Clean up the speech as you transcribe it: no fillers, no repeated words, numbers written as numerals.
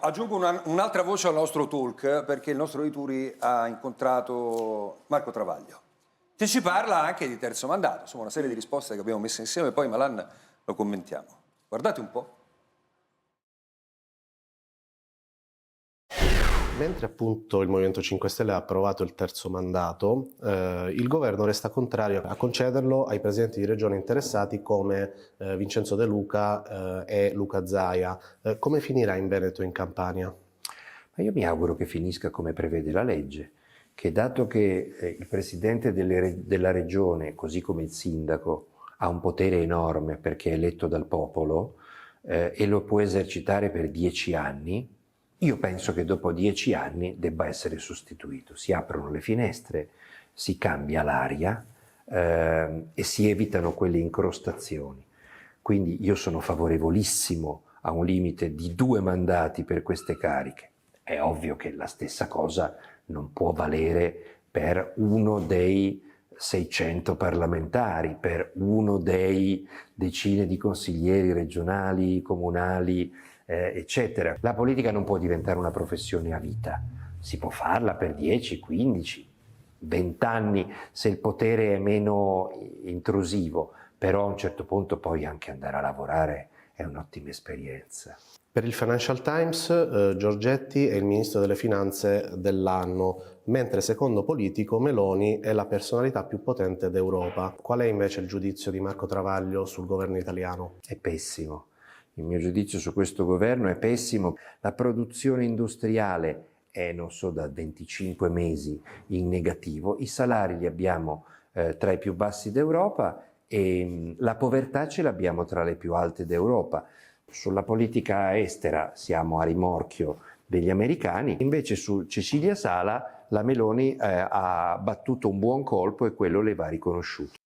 Aggiungo un'altra voce al nostro talk perché il nostro Ituri ha incontrato Marco Travaglio, che ci parla anche di terzo mandato, insomma una serie di risposte che abbiamo messo insieme, poi Malan lo commentiamo. Guardate un po'. Mentre appunto il Movimento 5 Stelle ha approvato il terzo mandato, il governo resta contrario a concederlo ai presidenti di regione interessati come Vincenzo De Luca e Luca Zaia. Come finirà in Veneto e in Campania? Ma io mi auguro che finisca come prevede la legge, che dato che il presidente della regione, così come il sindaco, ha un potere enorme perché è eletto dal popolo e lo può esercitare per 10 anni, io penso che dopo 10 anni debba essere sostituito. Si aprono le finestre, si cambia l'aria e si evitano quelle incrostazioni. Quindi io sono favorevolissimo a un limite di 2 mandati per queste cariche. È ovvio che la stessa cosa non può valere per uno dei 600 parlamentari, per uno dei decine di consiglieri regionali, comunali, eccetera. La politica non può diventare una professione a vita, si può farla per 10, 15, 20 anni se il potere è meno intrusivo, però a un certo punto poi anche andare a lavorare è un'ottima esperienza. Per il Financial Times Giorgetti è il ministro delle finanze dell'anno, mentre secondo Politico Meloni è la personalità più potente d'Europa. Qual è invece il giudizio di Marco Travaglio sul governo italiano? È pessimo. Il mio giudizio su questo governo è pessimo. La produzione industriale è, non so, da 25 mesi in negativo, i salari li abbiamo tra i più bassi d'Europa e la povertà ce l'abbiamo tra le più alte d'Europa. Sulla politica estera siamo a rimorchio degli americani, invece su Cecilia Sala la Meloni ha battuto un buon colpo e quello le va riconosciuto.